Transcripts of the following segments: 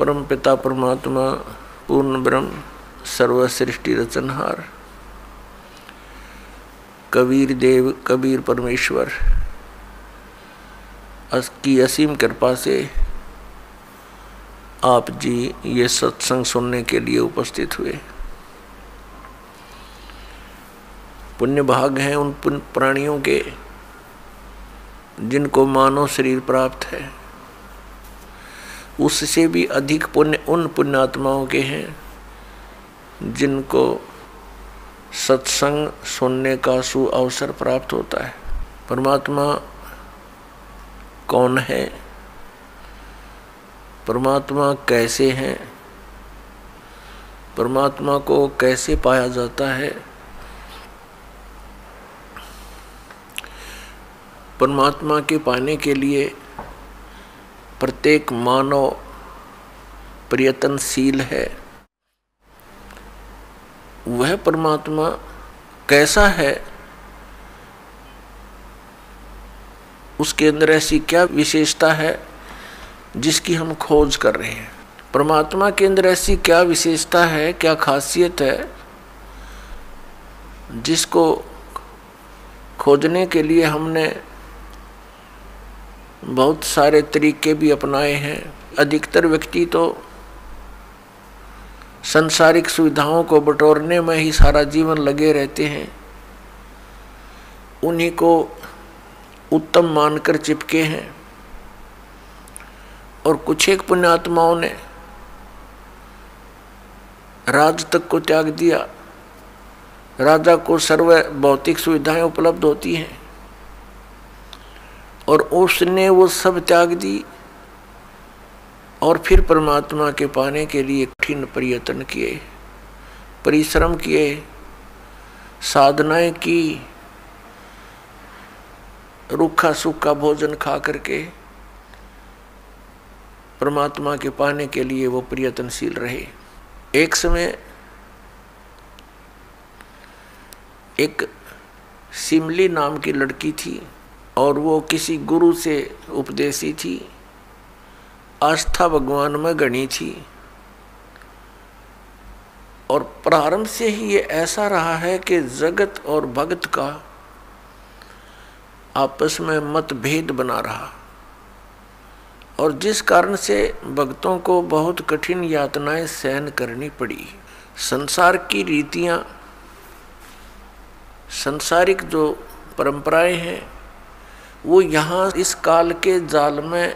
परम पिता परमात्मा पूर्ण ब्रह्म सर्व सृष्टि रचनहार कबीर देव कबीर परमेश्वर की असीम कृपा से आप जी ये सत्संग सुनने के लिए उपस्थित हुए। पुण्य भाग हैं उन प्राणियों के जिनको मानव शरीर प्राप्त है। उससे भी अधिक पुण्य उन पुण्यात्माओं के हैं जिनको सत्संग सुनने का सुअवसर प्राप्त होता है। परमात्मा कौन है, परमात्मा कैसे हैं, परमात्मा को कैसे पाया जाता है, परमात्मा के पाने के लिए प्रत्येक मानव प्रयत्नशील है। वह परमात्मा कैसा है, उसके अंदर ऐसी क्या विशेषता है जिसकी हम खोज कर रहे हैं। परमात्मा के अंदर ऐसी क्या विशेषता है, क्या खासियत है जिसको खोजने के लिए हमने बहुत सारे तरीके भी अपनाए हैं। अधिकतर व्यक्ति तो सांसारिक सुविधाओं को बटोरने में ही सारा जीवन लगे रहते हैं, उन्हीं को उत्तम मानकर चिपके हैं। और कुछ एक पुण्यात्माओं ने राज तक को त्याग दिया। राजा को सर्व भौतिक सुविधाएं उपलब्ध होती हैं और उसने वो सब त्याग दी और फिर परमात्मा के पाने के लिए कठिन प्रयत्न किए, परिश्रम किए, साधनाएं की, रूखा सूखा भोजन खा करके परमात्मा के पाने के लिए वो प्रयत्नशील रहे। एक समय एक सिमली नाम की लड़की थी और वो किसी गुरु से उपदेशी थी, आस्था भगवान में गणी थी। और प्रारंभ से ही ये ऐसा रहा है कि जगत और भगत का आपस में मतभेद बना रहा और जिस कारण से भक्तों को बहुत कठिन यातनाएं सहन करनी पड़ी। संसार की रीतियां, सांसारिक जो परंपराएं हैं वो यहाँ इस काल के जाल में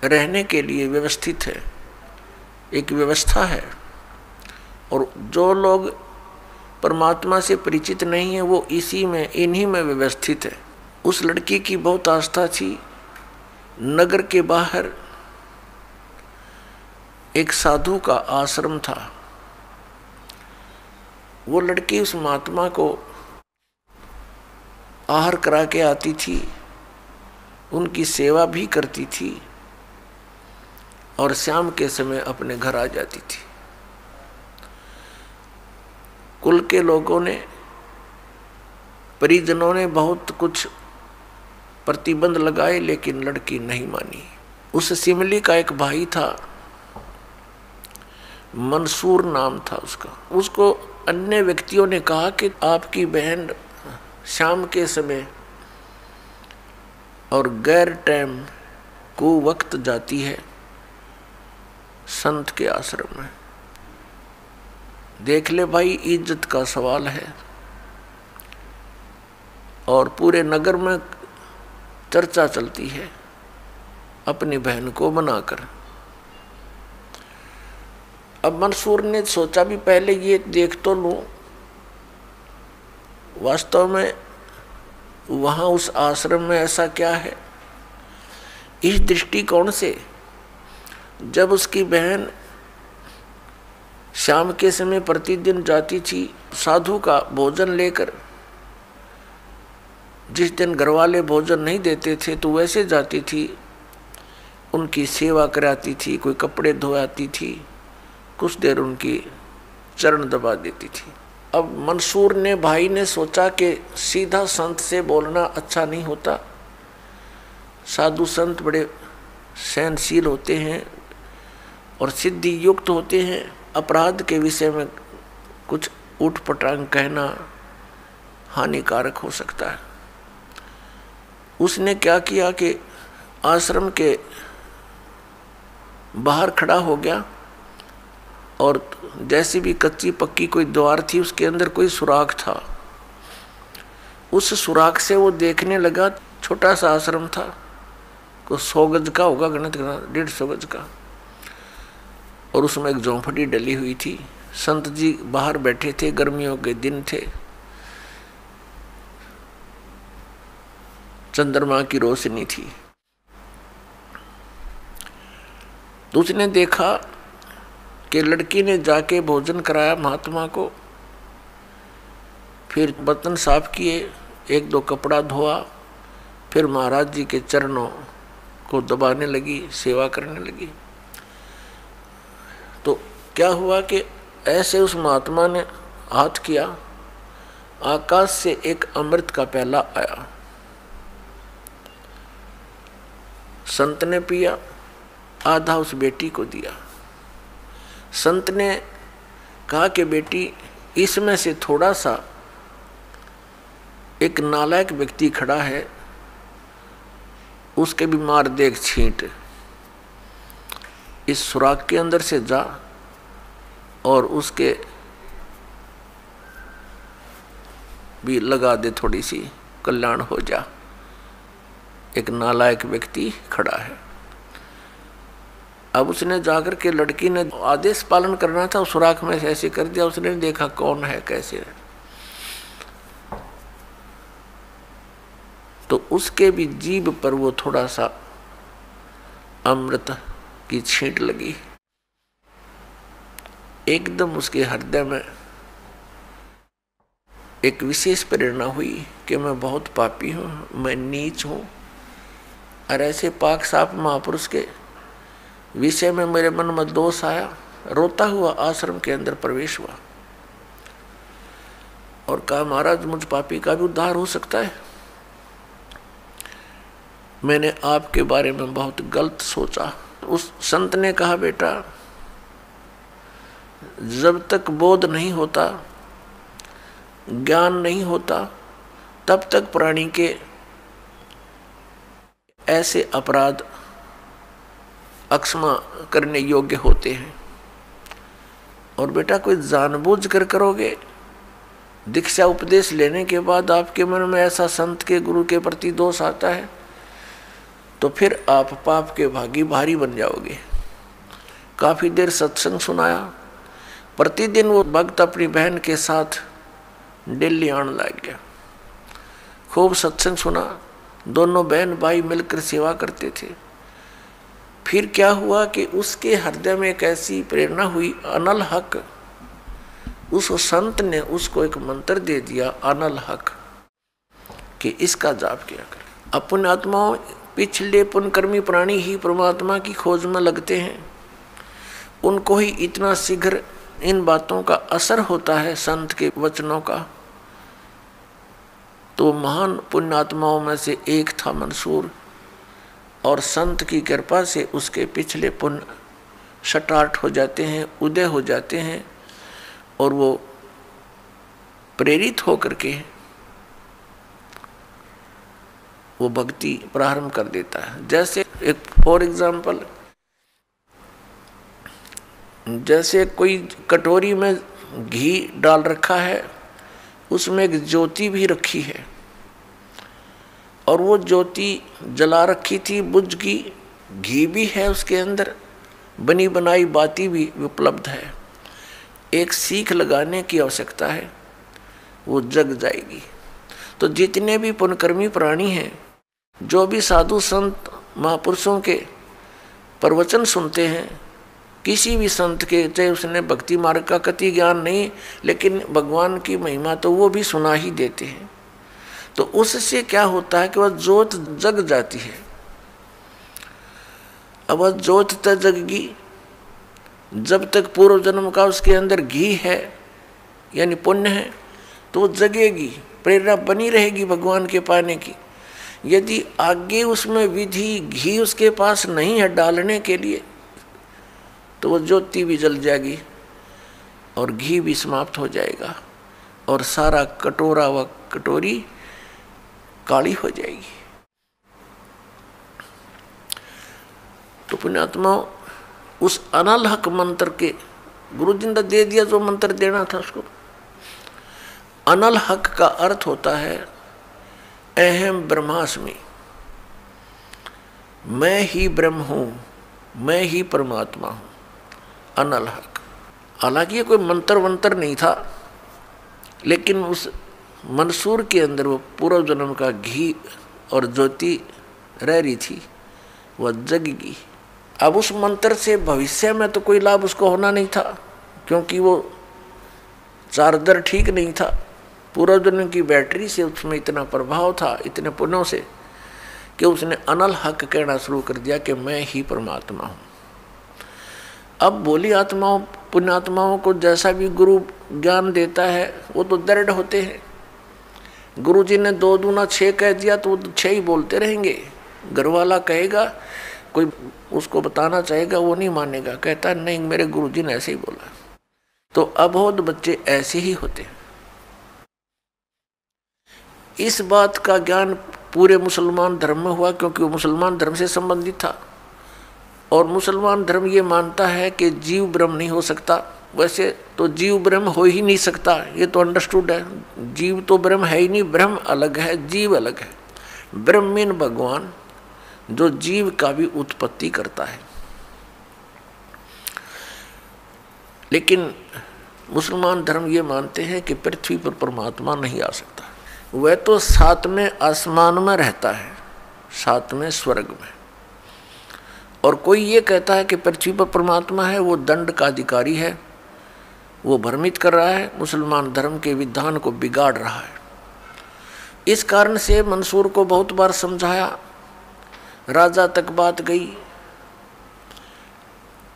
रहने के लिए व्यवस्थित है, एक व्यवस्था है। और जो लोग परमात्मा से परिचित नहीं है वो इसी में इन्हीं में व्यवस्थित है। उस लड़की की बहुत आस्था थी। नगर के बाहर एक साधु का आश्रम था। वो लड़की उस महात्मा को आहार करा के आती थी, उनकी सेवा भी करती थी और शाम के समय अपने घर आ जाती थी। कुल के लोगों ने, परिजनों ने बहुत कुछ प्रतिबंध लगाए लेकिन लड़की नहीं मानी। उस सिमली का एक भाई था, मंसूर नाम था उसका। उसको अन्य व्यक्तियों ने कहा कि आपकी बहन शाम के समय और गैर टाइम को वक्त जाती है संत के आश्रम में। देख ले भाई, इज्जत का सवाल है और पूरे नगर में चर्चा चलती है अपनी बहन को बनाकर। अब मंसूर ने सोचा भी पहले ये देख तो लूं, वास्तव में वहां उस आश्रम में ऐसा क्या है। इस दृष्टिकोण से जब उसकी बहन शाम के समय प्रतिदिन जाती थी साधु का भोजन लेकर, जिस दिन घरवाले भोजन नहीं देते थे तो वैसे जाती थी, उनकी सेवा कराती थी, कोई कपड़े धोआती थी, कुछ देर उनकी चरण दबा देती थी। अब मंसूर ने, भाई ने सोचा कि सीधा संत से बोलना अच्छा नहीं होता, साधु संत बड़े सहनशील होते हैं, और सिद्धि युक्त होते हैं, अपराध के विषय में कुछ उठपटांग कहना हानिकारक हो सकता है। उसने क्या किया कि आश्रम के बाहर खड़ा हो गया और जैसी भी कच्ची पक्की कोई द्वार थी उसके अंदर कोई सुराख था। उस सुराख से वो देखने लगा, छोटा सा आश्रम था, को 100 गज का होगा, गणित करना 150 गज का, और उसमें एक झोंपड़ी डली हुई थी। संत जी बाहर बैठे थे, गर्मियों के दिन थे, चंद्रमा की रोशनी थी। तो उसने देखा कि लड़की ने जाके भोजन कराया महात्मा को, फिर बर्तन साफ किए, 1-2 कपड़ा धोआ, फिर महाराज जी के चरणों को दबाने लगी, सेवा करने लगी। तो क्या हुआ कि ऐसे उस महात्मा ने हाथ किया, आकाश से एक अमृत का प्याला आया, संत ने पिया, आधा उस बेटी को दिया। संत ने कहा कि बेटी, इसमें से थोड़ा सा एक नालायक व्यक्ति खड़ा है, उसके भी मार दे एक छींट, इस सुराख के अंदर से जा और उसके भी लगा दे, थोड़ी सी कल्याण हो जा, एक नालायक व्यक्ति खड़ा है। अब उसने जाकर के, लड़की ने आदेश पालन करना था, सुराख में से ऐसे कर दिया। उसने देखा कौन है, कैसे है, तो उसके भी जीभ पर वो थोड़ा सा अमृत की छींट लगी। एकदम उसके हृदय में एक विशेष प्रेरणा हुई कि मैं बहुत पापी हूँ, मैं नीच हूँ, और ऐसे पाक साफ महापुरुष के विषय में मेरे मन में दोष आया। रोता हुआ आश्रम के अंदर प्रवेश हुआ और कहा, महाराज मुझ पापी का भी उद्धार हो सकता है। मैंने आपके बारे में बहुत गलत सोचा। उस संत ने कहा, बेटा जब तक बोध नहीं होता, ज्ञान नहीं होता, तब तक प्राणी के ऐसे अपराध अक्षमा करने योग्य होते हैं। और बेटा कोई जानबूझ कर करोगे, दीक्षा उपदेश लेने के बाद आपके मन में ऐसा संत के गुरु के प्रति दोष आता है, तो फिर आप पाप के भागी भारी बन जाओगे। काफी देर सत्संग सुनाया। प्रतिदिन वो भक्त अपनी बहन के साथ दिल्ली आने लग गया। खूब सत्संग सुना, दोनों बहन भाई मिलकर सेवा करते थे। फिर क्या हुआ कि उसके हृदय में एक ऐसी प्रेरणा हुई, अनल हक, उस संत ने उसको एक मंत्र दे दिया, अनल हक, कि इसका जाप किया कर। अपने आत्माओं, पिछले पुण्यकर्मी प्राणी ही परमात्मा की खोज में लगते हैं, उनको ही इतना शीघ्र इन बातों का असर होता है, संत के वचनों का। तो महान पुण्यात्माओं में से एक था मंसूर, और संत की कृपा से उसके पिछले पुण्य स्टार्ट हो जाते हैं, उदय हो जाते हैं, और वो प्रेरित होकर के वो भक्ति प्रारंभ कर देता है। जैसे एक फॉर एग्जाम्पल, जैसे कोई कटोरी में घी डाल रखा है, उसमें एक ज्योति भी रखी है, और वो ज्योति जला रखी थी, बुझ गई, घी भी है उसके अंदर, बनी बनाई बाती भी उपलब्ध है। एक सीख लगाने की आवश्यकता है, वो जग जाएगी। तो जितने भी पुण्यकर्मी प्राणी हैं, जो भी साधु संत महापुरुषों के प्रवचन सुनते हैं, किसी भी संत के, चाहे उसने भक्ति मार्ग का कति ज्ञान नहीं, लेकिन भगवान की महिमा तो वो भी सुना ही देते हैं। तो उससे क्या होता है कि वह ज्योत जग जाती है। अब वह ज्योत तक जगगी, जब तक पूर्व जन्म का उसके अंदर घी है, यानी पुण्य है, तो वो जगेगी, प्रेरणा बनी रहेगी भगवान के पाने की। यदि आगे उसमें विधि, घी उसके पास नहीं है डालने के लिए, तो वो ज्योति भी जल जाएगी और घी भी समाप्त हो जाएगा और सारा कटोरा व कटोरी काली हो जाएगी। तो पुण्यात्मा उस अनल हक मंत्र के गुरु जी ने दे दिया जो मंत्र देना था उसको। अनल हक का अर्थ होता है अहम ब्रह्मास्मि, मैं ही ब्रह्म हूं, मैं ही परमात्मा हूं, अनल हक। हालांकि ये कोई मंत्र वंत्र नहीं था, लेकिन उस मंसूर के अंदर वो पूर्व जन्म का घी और ज्योति रह रही थी, वह जगेगी। अब उस मंत्र से भविष्य में तो कोई लाभ उसको होना नहीं था, क्योंकि वो चार्जर ठीक नहीं था। पूर्व जन्म की बैटरी से उसमें इतना प्रभाव था, इतने पुण्यों से, कि उसने अनल हक कहना शुरू कर दिया कि मैं ही परमात्मा हूँ। अब भोली आत्माओं पुण्यात्माओं को जैसा भी गुरु ज्ञान देता है वो तो दृढ़ होते हैं। गुरु जी ने 2 दूना 6 कह दिया तो वो 6 ही बोलते रहेंगे। घरवाला कहेगा, कोई उसको बताना चाहेगा, वो नहीं मानेगा, कहता नहीं मेरे गुरु जी ने ऐसे ही बोला। तो अबोध बच्चे ऐसे ही होते हैं। इस बात का ज्ञान पूरे मुसलमान धर्म में हुआ, क्योंकि वो मुसलमान धर्म से संबंधित था। और मुसलमान धर्म ये मानता है कि जीव ब्रह्म नहीं हो सकता। वैसे तो जीव ब्रह्म हो ही नहीं सकता, ये तो अंडरस्टूड है। जीव तो ब्रह्म है ही नहीं, ब्रह्म अलग है, जीव अलग है। ब्रह्म मीन भगवान, जो जीव का भी उत्पत्ति करता है। लेकिन मुसलमान धर्म ये मानते हैं कि पृथ्वी पर परमात्मा नहीं आ सकता। वह तो 7वें आसमान में रहता है, 7वें स्वर्ग में। और कोई ये कहता है कि पृथ्वी पर परमात्मा है, वो दंड का अधिकारी है, वो भ्रमित कर रहा है, मुसलमान धर्म के विधान को बिगाड़ रहा है। इस कारण से मंसूर को बहुत बार समझाया, राजा तक बात गई,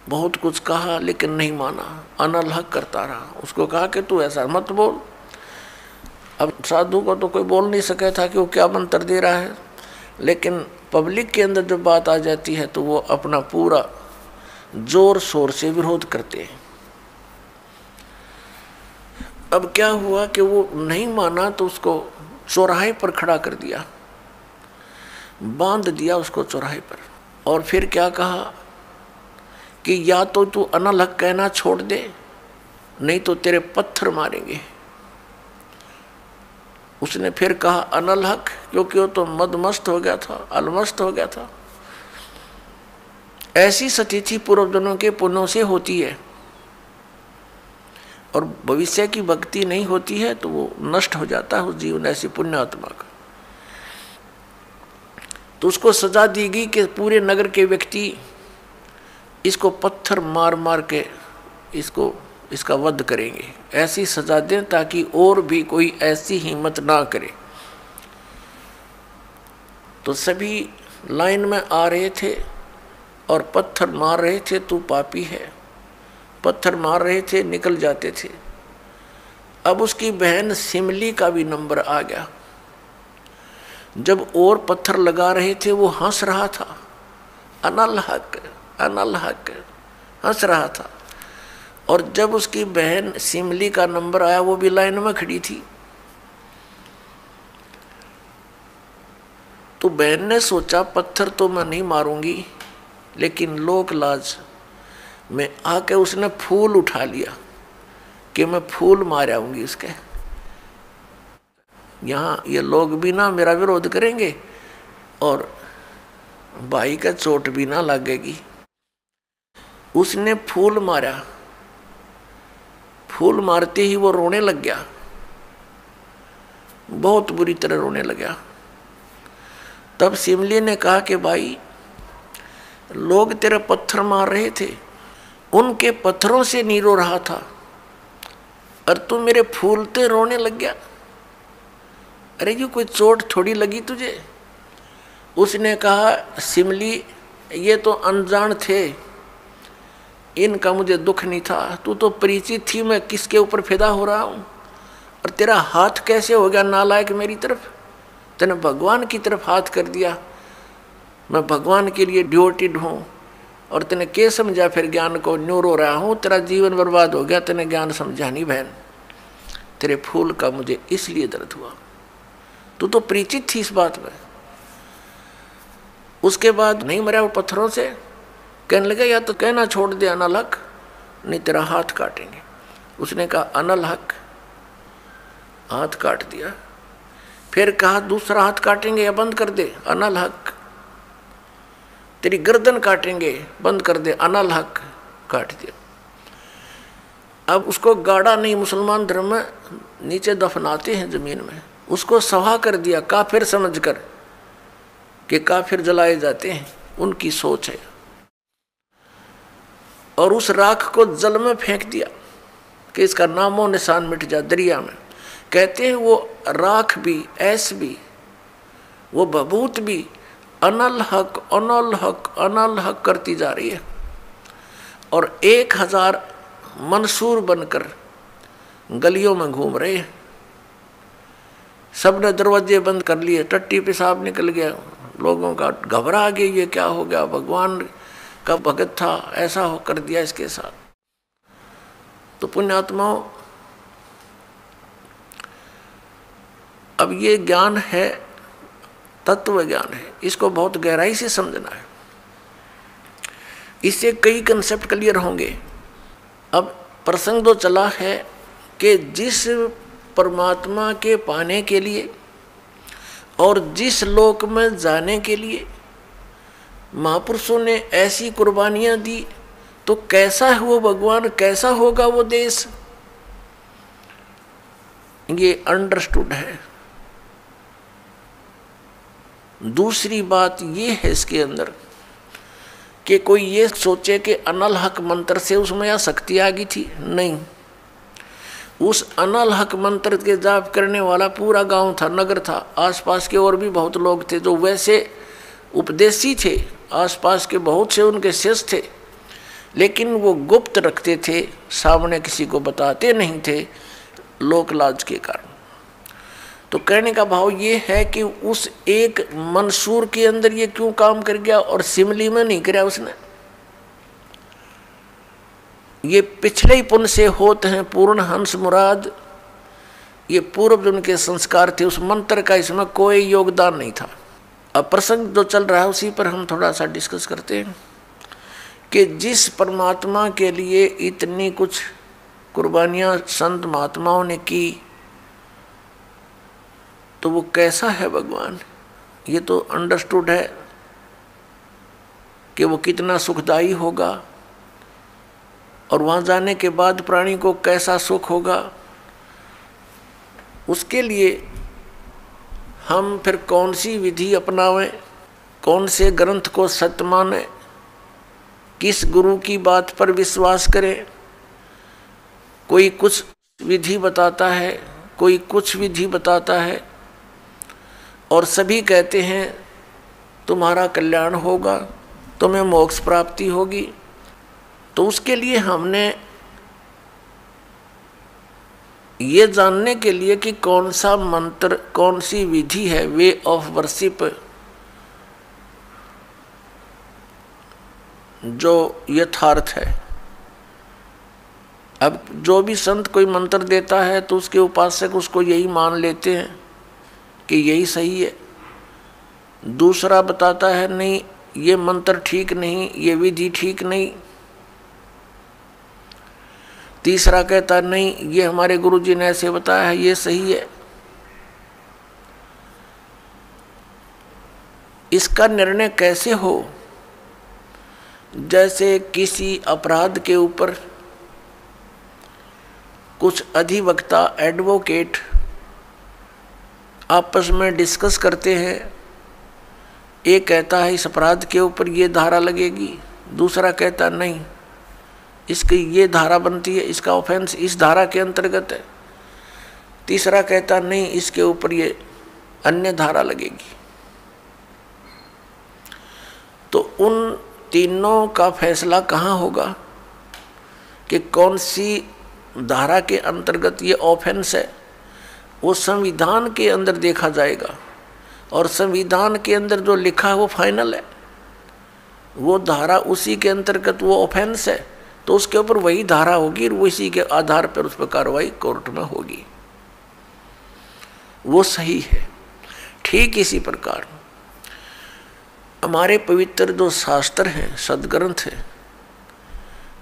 बहुत कुछ कहा, लेकिन नहीं माना, अनल हक करता रहा। उसको कहा कि तू ऐसा मत बोल। अब साधु को तो कोई बोल नहीं सका था कि वो क्या मंत्र दे रहा है, लेकिन पब्लिक के अंदर जब बात आ जाती है तो वो अपना पूरा जोर शोर से विरोध करते हैं। अब क्या हुआ कि वो नहीं माना तो उसको चौराहे पर खड़ा कर दिया, बांध दिया उसको चौराहे पर। और फिर क्या कहा कि या तो तू अनल हक कहना छोड़ दे, नहीं तो तेरे पत्थर मारेंगे। उसने फिर कहा अनल हक, क्योंकि वो तो मदमस्त हो गया था, अलमस्त हो गया था। ऐसी स्थिति पूर्वजन्मों के पुण्यों से होती है, और भविष्य की भक्ति नहीं होती है तो वो नष्ट हो जाता है उस जीवन ऐसी पुण्य आत्मा का। तो उसको सजा दी गई कि पूरे नगर के व्यक्ति इसको पत्थर मार मार के इसका वध करेंगे। ऐसी सजा दें ताकि और भी कोई ऐसी हिम्मत ना करे। तो सभी लाइन में आ रहे थे और पत्थर मार रहे थे, तू पापी है, पत्थर मार रहे थे, निकल जाते थे। अब उसकी बहन सिमली का भी नंबर आ गया। जब और पत्थर लगा रहे थे वो हंस रहा था, अनल हक अनल हक हंस रहा था। और जब उसकी बहन सिमली का नंबर आया, वो भी लाइन में खड़ी थी। तो बहन ने सोचा पत्थर तो मैं नहीं मारूंगी, लेकिन लोक लाज में आके उसने फूल उठा लिया कि मैं फूल मार आऊंगी उसके। यहाँ ये लोग भी ना मेरा विरोध करेंगे और भाई का चोट भी ना लगेगी। उसने फूल मारा, फूल मारते ही वो रोने लग गया, बहुत बुरी तरह रोने लगा। तब सिमली ने कहा कि भाई लोग तेरे पत्थर मार रहे थे, उनके पत्थरों से नहीं रो रहा था, और तू मेरे फूलते रोने लग गया। अरे ये कोई चोट थोड़ी लगी तुझे? उसने कहा सिमली ये तो अनजान थे, इनका मुझे दुख नहीं था, तू तो परिचित थी मैं किसके ऊपर फिदा हो रहा हूँ। और तेरा हाथ कैसे हो गया नालायक मेरी तरफ? तूने भगवान की तरफ हाथ कर दिया। मैं भगवान के लिए ड्यूटीड हूँ, और तेने के समझा फिर ज्ञान को, न्यू रो रहा हूँ, तेरा जीवन बर्बाद हो गया, तेने ज्ञान समझा नहीं बहन, तेरे फूल का मुझे इसलिए दर्द हुआ। तू तो परिचित थी इस बात में। उसके बाद नहीं मरा वो पत्थरों से, कहने लगा या तो कहना छोड़ दे अनल हक, नहीं तेरा हाथ काटेंगे। उसने कहा अनल हक, हाथ काट दिया। फिर कहा दूसरा हाथ काटेंगे या बंद कर दे, अनल हक। तेरी गर्दन काटेंगे, बंद कर दे, अनल हक, काट दिया। अब उसको गाड़ा नहीं, मुसलमान धर्म में नीचे दफनाते हैं जमीन में, उसको सवा कर दिया काफिर समझकर कि काफिर जलाए जाते हैं, उनकी सोच है। और उस राख को जल में फेंक दिया कि इसका नामो निशान मिट जा, दरिया में। कहते हैं वो राख भी, ऐस भी, वो बबूत भी अनल हक अनल हक अनल हक करती जा रही है। और 1000 मंसूर बनकर गलियों में घूम रहे हैं। सबने दरवाजे बंद कर लिए, टट्टी पेशाब निकल गया, लोगों का घबरा गया, ये क्या हो गया, भगवान का भगत था, ऐसा हो कर दिया इसके साथ। तो पुण्यात्माओं, अब ये ज्ञान है, तत्व ज्ञान है, इसको बहुत गहराई से समझना है। इससे कई कंसेप्ट क्लियर होंगे। अब प्रसंग तो चला है कि जिस परमात्मा के पाने के लिए और जिस लोक में जाने के लिए महापुरुषों ने ऐसी कुर्बानियां दी, तो कैसा है वो भगवान, कैसा होगा वो देश, ये अंडरस्टूड है। दूसरी बात ये है इसके अंदर कि कोई ये सोचे कि अनल हक मंत्र से उसमें शक्ति आ गई थी, नहीं। उस अनल हक मंत्र के जाप करने वाला पूरा गांव था, नगर था, आसपास के और भी बहुत लोग थे जो वैसे उपदेशी थे, आसपास के बहुत से उनके शिष्य थे, लेकिन वो गुप्त रखते थे, सामने किसी को बताते नहीं थे, लोक लाज के कारण। तो कहने का भाव ये है कि उस एक मंसूर के अंदर ये क्यों काम कर गया और सिमली में नहीं कराया उसने। ये पिछले ही पुण्य से होते हैं पूर्ण हंस मुराद, ये पूर्व जन्म के संस्कार थे, उस मंत्र का इसमें कोई योगदान नहीं था। अब प्रसंग जो चल रहा है उसी पर हम थोड़ा सा डिस्कस करते हैं कि जिस परमात्मा के लिए इतनी कुछ कुर्बानियां संत महात्माओं ने की, तो वो कैसा है भगवान, ये तो अंडरस्टूड है कि वो कितना सुखदायी होगा, और वहाँ जाने के बाद प्राणी को कैसा सुख होगा। उसके लिए हम फिर कौन सी विधि अपनावें, कौन से ग्रंथ को सत्य माने, किस गुरु की बात पर विश्वास करें। कोई कुछ विधि बताता है, कोई कुछ विधि बताता है, और सभी कहते हैं तुम्हारा कल्याण होगा, तुम्हें मोक्ष प्राप्ति होगी। तो उसके लिए हमने ये जानने के लिए कि कौन सा मंत्र, कौन सी विधि है, वे ऑफ वर्शिप, जो यथार्थ है। अब जो भी संत कोई मंत्र देता है तो उसके उपासक उसको यही मान लेते हैं कि यही सही है। दूसरा बताता है नहीं ये मंत्र ठीक नहीं, ये विधि ठीक नहीं। तीसरा कहता है नहीं ये हमारे गुरुजी ने ऐसे बताया है, ये सही है। इसका निर्णय कैसे हो? जैसे किसी अपराध के ऊपर कुछ अधिवक्ता, एडवोकेट आपस में डिस्कस करते हैं। एक कहता है इस अपराध के ऊपर ये धारा लगेगी, दूसरा कहता नहीं इसकी ये धारा बनती है, इसका ऑफेंस इस धारा के अंतर्गत है, तीसरा कहता नहीं इसके ऊपर ये अन्य धारा लगेगी। तो उन तीनों का फैसला कहाँ होगा कि कौन सी धारा के अंतर्गत ये ऑफेंस है? वो संविधान के अंदर देखा जाएगा, और संविधान के अंदर जो लिखा है वो फाइनल है, वो धारा उसी के अंतर्गत वो ऑफेंस है, तो उसके ऊपर वही धारा होगी और उसी के आधार पर उस पर कार्रवाई कोर्ट में होगी, वो सही है। ठीक इसी प्रकार हमारे पवित्र जो शास्त्र हैं, सदग्रंथ हैं,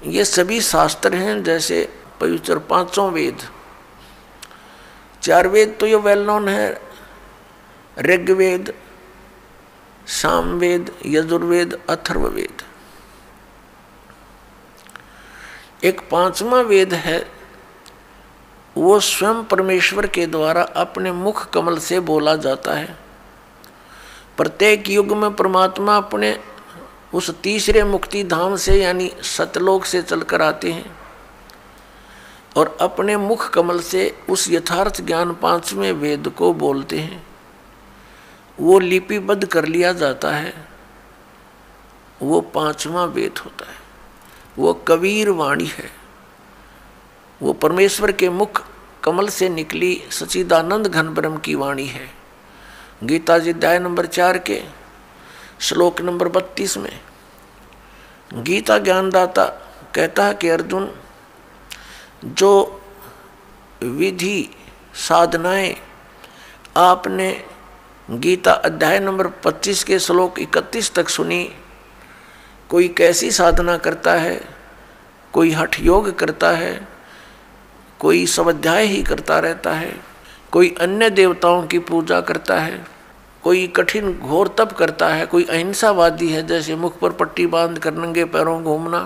ये सभी शास्त्र हैं जैसे पवित्र पांचों वेद, चार वेद तो ये वेल नोन है, ऋग्वेद, सामवेद, यजुर्वेद, अथर्ववेद। एक पांचवा वेद है, वो स्वयं परमेश्वर के द्वारा अपने मुख कमल से बोला जाता है। प्रत्येक युग में परमात्मा अपने उस तीसरे मुक्ति धाम से यानी सतलोक से चलकर आते हैं और अपने मुख कमल से उस यथार्थ ज्ञान पांचवें वेद को बोलते हैं। वो लिपिबद्ध कर लिया जाता है, वो पांचवा वेद होता है, वो कबीर वाणी है, वो परमेश्वर के मुख कमल से निकली सच्चिदानंद घन ब्रह्म की वाणी है। गीता जी अध्याय नंबर 4 के श्लोक नंबर 32 में गीता ज्ञानदाता कहता है कि अर्जुन, जो विधि साधनाएं आपने गीता अध्याय नंबर 25 के श्लोक 31 तक सुनी, कोई कैसी साधना करता है, कोई हठ योग करता है, कोई स्वाध्याय ही करता रहता है, कोई अन्य देवताओं की पूजा करता है, कोई कठिन घोर तप करता है, कोई अहिंसावादी है जैसे मुख पर पट्टी बांध कर नंगे पैरों घूमना,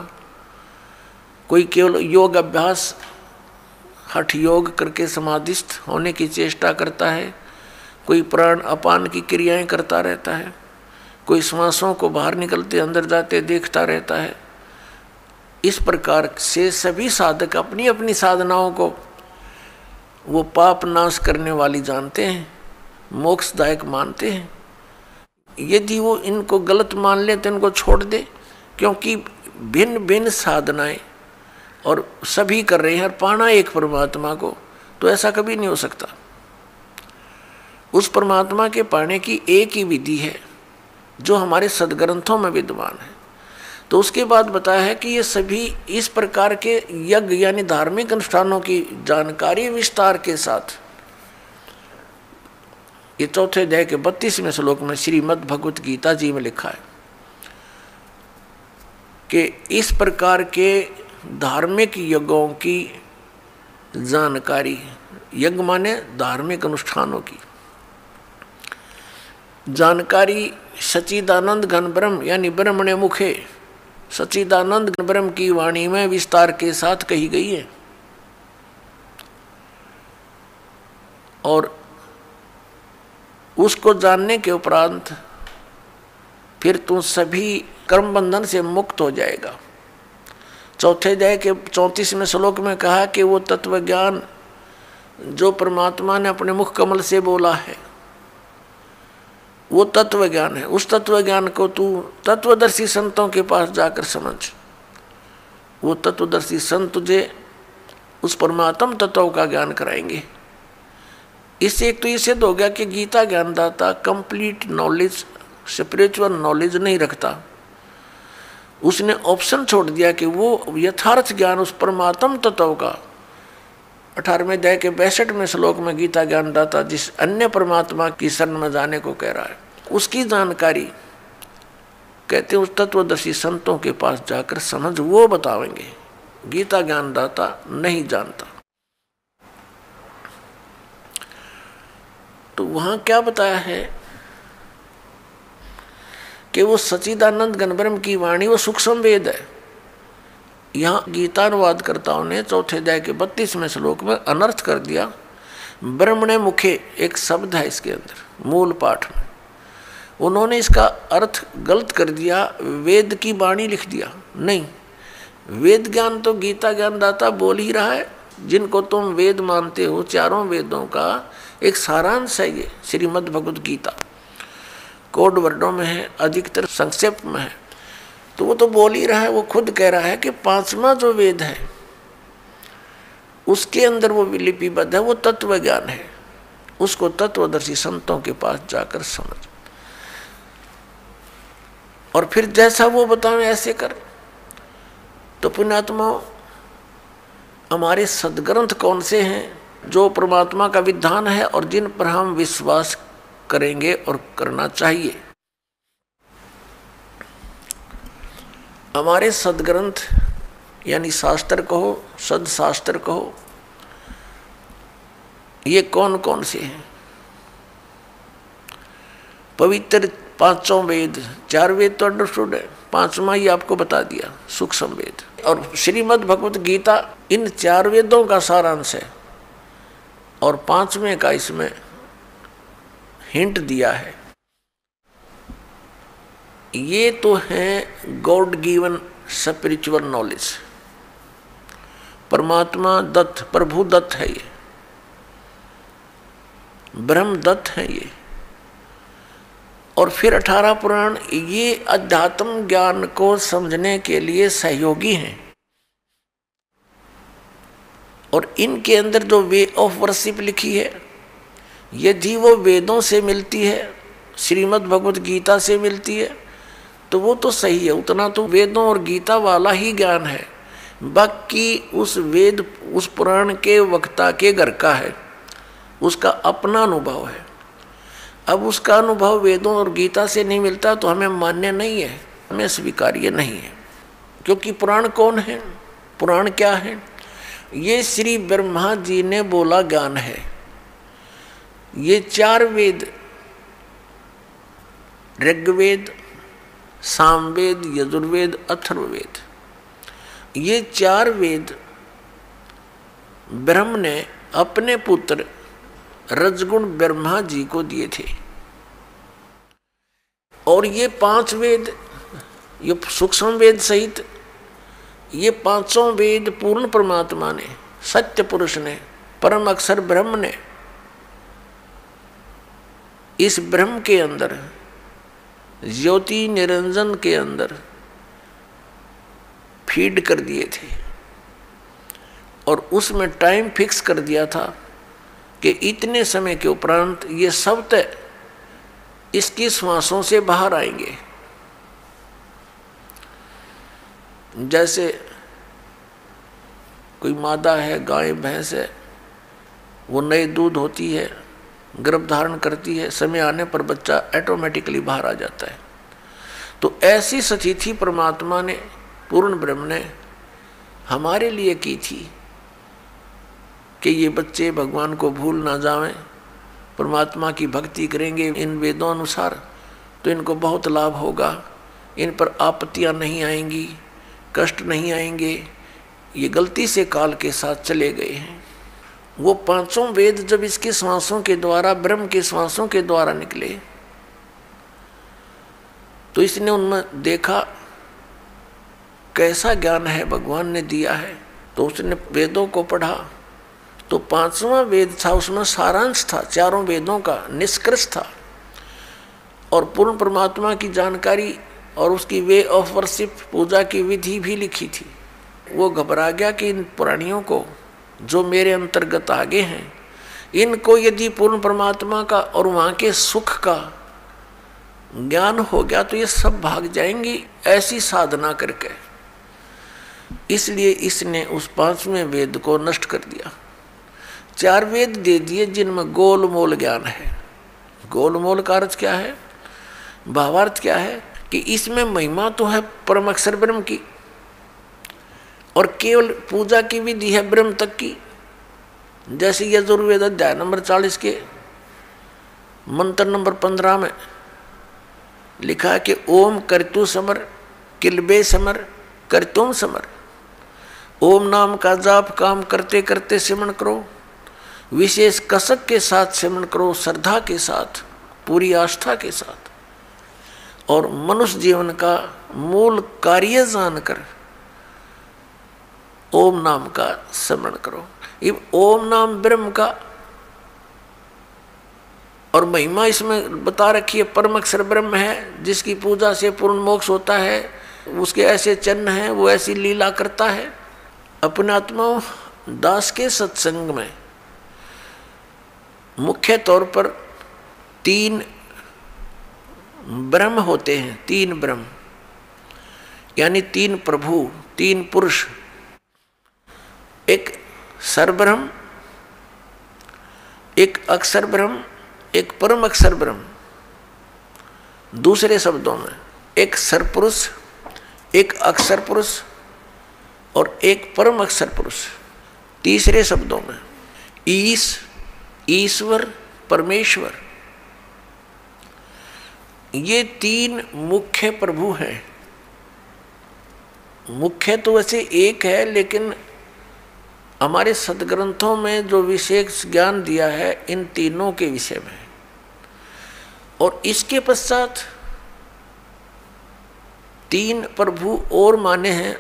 कोई केवल योग अभ्यास हठ योग करके समाधिस्थ होने की चेष्टा करता है, कोई प्राण अपान की क्रियाएं करता रहता है, कोई श्वासों को बाहर निकलते अंदर जाते देखता रहता है। इस प्रकार से सभी साधक अपनी अपनी साधनाओं को वो पाप नाश करने वाली जानते हैं, मोक्षदायक मानते हैं। यदि वो इनको गलत मान ले तो इनको छोड़ दे, क्योंकि भिन्न भिन्न साधनाएं और सभी कर रहे हैं और पाना एक परमात्मा को, तो ऐसा कभी नहीं हो सकता। उस परमात्मा के पाने की एक ही विधि है जो हमारे सदग्रंथों में विद्यमान है। तो उसके बाद बताया है कि ये सभी इस प्रकार के यज्ञ यानी धार्मिक अनुष्ठानों की जानकारी विस्तार के साथ ये चौथे अध्याय के 32वें श्लोक में श्रीमद् भगवत गीता जी में लिखा है कि इस प्रकार के धार्मिक यज्ञों की जानकारी, यज्ञ माने धार्मिक अनुष्ठानों की जानकारी सच्चिदानंद घन ब्रह्म यानी ब्रह्मणे मुखे सच्चिदानंद घन ब्रह्म की वाणी में विस्तार के साथ कही गई है। और उसको जानने के उपरांत फिर तू सभी कर्म बंधन से मुक्त हो जाएगा। चौथे अध्याय के 34वें श्लोक में कहा कि वो तत्व ज्ञान जो परमात्मा ने अपने मुख कमल से बोला है वो तत्व ज्ञान है। उस तत्व ज्ञान को तू तत्वदर्शी संतों के पास जाकर समझ। वो तत्वदर्शी संत तुझे उस परमात्म तत्व का ज्ञान कराएंगे। इससे एक तो ये सिद्ध हो गया कि गीता ज्ञानदाता कंप्लीट नॉलेज, स्पिरिचुअल नॉलेज नहीं रखता। उसने ऑप्शन छोड़ दिया कि वो यथार्थ ज्ञान उस परमात्म तत्व का 18वें अध्याय के 62वें श्लोक में गीता ज्ञानदाता जिस अन्य परमात्मा की शरण में जाने को कह रहा है, उसकी जानकारी कहते हैं उस तत्वदर्शी संतों के पास जाकर समझ, वो बतावेंगे। गीता ज्ञानदाता नहीं जानता। तो वहां क्या बताया है कि वो सच्चिदानंद घन ब्रह्म की वाणी वो सूक्ष्म वेद है। यहाँ गीतानुवादकर्ताओं ने चौथे अध्याय के 32वें श्लोक में अनर्थ कर दिया। ब्रह्मणे मुखे एक शब्द है इसके अंदर मूल पाठ में, उन्होंने इसका अर्थ गलत कर दिया, वेद की वाणी लिख दिया। नहीं, वेद ज्ञान तो गीता ज्ञानदाता बोल ही रहा है। जिनको तुम वेद मानते हो, चारों वेदों का एक सारांश है ये श्रीमद् भगवत गीता। कोड वर्डों में है, अधिकतर संक्षेप में है। तो वो तो बोल ही रहा है, वो खुद कह रहा है कि पांचवा जो वेद है उसके अंदर वो लिपिबद्ध है, वो तत्व ज्ञान है। उसको तत्वदर्शी संतों के पास जाकर समझ। और फिर जैसा वो बतावें ऐसे कर। तो पुण्यात्माओं, हमारे सदग्रंथ कौन से हैं जो परमात्मा का विधान है और जिन पर हम विश्वास करेंगे और करना चाहिए? हमारे सदग्रंथ यानी शास्त्र कहो, सदशास्त्र कहो, ये कौन कौन से हैं? पवित्र पांचों वेद, 4 वेद तो अंडरस्टूड है, 5वां ही आपको बता दिया, सूक्ष्म वेद। और श्रीमद् भगवत गीता इन 4 वेदों का सारांश है और 5वें का इसमें हिंट दिया है। ये तो है गॉड गिवन स्पिरिचुअल नॉलेज, परमात्मा दत्त, प्रभु दत्त है ये, ब्रह्म दत्त है ये। और फिर 18 पुराण ये अध्यात्म ज्ञान को समझने के लिए सहयोगी हैं। और इनके अंदर जो वे ऑफ वर्शिप लिखी है, यदि वो वेदों से मिलती है, श्रीमद् भगवत गीता से मिलती है, तो वो तो सही है, उतना तो वेदों और गीता वाला ही ज्ञान है। बाकी उस वेद, उस पुराण के वक्ता के घर का है, उसका अपना अनुभव है। अब उसका अनुभव वेदों और गीता से नहीं मिलता तो हमें मान्य नहीं है, हमें स्वीकार्य नहीं है। क्योंकि पुराण कौन है? पुराण क्या है? ये श्री ब्रह्मा जी ने बोला ज्ञान है। ये 4 वेद, ऋग्वेद, सामवेद, यजुर्वेद, अथर्ववेद, ये 4 वेद ब्रह्म ने अपने पुत्र रजगुण ब्रह्मा जी को दिए थे। और ये 5 वेद, ये सूक्ष्म वेद सहित ये 5 वेद पूर्ण परमात्मा ने, सत्य पुरुष ने, परम अक्षर ब्रह्म ने इस ब्रह्म के अंदर, ज्योति निरंजन के अंदर फीड कर दिए थे। और उसमें टाइम फिक्स कर दिया था कि इतने समय के उपरांत ये सब तय इसकी श्वासों से बाहर आएंगे। जैसे कोई मादा है, गाय भैंस है, वो नए दूध होती है, गर्भ धारण करती है, समय आने पर बच्चा ऑटोमेटिकली बाहर आ जाता है। तो ऐसी स्थिति परमात्मा ने, पूर्ण ब्रह्म ने हमारे लिए की थी कि ये बच्चे भगवान को भूल ना जाएं, परमात्मा की भक्ति करेंगे इन वेदों अनुसार तो इनको बहुत लाभ होगा, इन पर आपत्तियां नहीं आएंगी, कष्ट नहीं आएंगे। ये गलती से काल के साथ चले गए हैं। वो 5 वेद जब इसके श्वासों के द्वारा, ब्रह्म के श्वासों के द्वारा निकले, तो इसने उनमें देखा कैसा ज्ञान है भगवान ने दिया है। तो उसने वेदों को पढ़ा, तो 5वां वेद था, उसमें सारांश था, 4 वेदों का निष्कर्ष था और पूर्ण परमात्मा की जानकारी और उसकी वे ऑफ वर्शिप, पूजा की विधि भी लिखी थी। वो घबरा गया कि इन प्राणियों को जो मेरे अंतर्गत आगे हैं, इनको यदि पूर्ण परमात्मा का और वहाँ के सुख का ज्ञान हो गया तो ये सब भाग जाएंगी ऐसी साधना करके। इसलिए इसने उस 5वें वेद को नष्ट कर दिया। 4 वेद दे दिए जिनमें गोलमोल ज्ञान है। गोलमोल का अर्थ क्या है? भावार्थ क्या है कि इसमें महिमा तो है परम अक्षर ब्रह्म की और केवल पूजा की विधि है ब्रह्म तक की। जैसे यजुर्वेद अध्याय नंबर 40 के मंत्र नंबर 15 में लिखा है कि ओम कर्तु समर, किलबे समर, कर्तुम समर। ओम नाम का जाप काम करते करते सिमरण करो, विशेष कसक के साथ सिमरण करो, श्रद्धा के साथ, पूरी आस्था के साथ, और मनुष्य जीवन का मूल कार्य जानकर ओम नाम का स्मरण करो। ये ओम नाम ब्रह्म का और महिमा इसमें बता रखी है। परम अक्षर ब्रह्म है जिसकी पूजा से पूर्ण मोक्ष होता है, उसके ऐसे चिन्ह हैं, वो ऐसी लीला करता है। अपने आत्माओं, दास के सत्संग में मुख्य तौर पर 3 ब्रह्म होते हैं, 3 ब्रह्म। यानी तीन प्रभु, तीन पुरुष, एक सरब्रह्म, एक अक्षर ब्रह्म, एक परम अक्षर ब्रह्म। दूसरे शब्दों में एक सरपुरुष, एक अक्षर पुरुष और एक परम अक्षर पुरुष। तीसरे शब्दों में ईश्वर, परमेश्वर, ये तीन मुख्य प्रभु हैं। मुख्य तो वैसे एक है, लेकिन हमारे सदग्रंथों में जो विशेष ज्ञान दिया है इन तीनों के विषय में। और इसके पश्चात तीन प्रभु और माने हैं,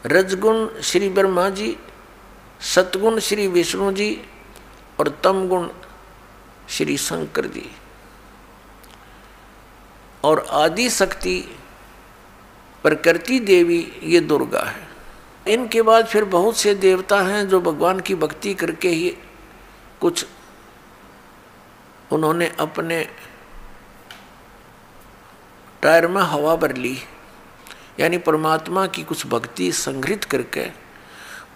रजगुण श्री ब्रह्मा जी, सतगुण श्री विष्णु जी और तमगुण श्री शंकर जी, और आदि शक्ति प्रकृति देवी ये दुर्गा है। इनके बाद फिर बहुत से देवता हैं जो भगवान की भक्ति करके ही कुछ उन्होंने अपने टायर में हवा भर ली, यानी परमात्मा की कुछ भक्ति संग्रहित करके,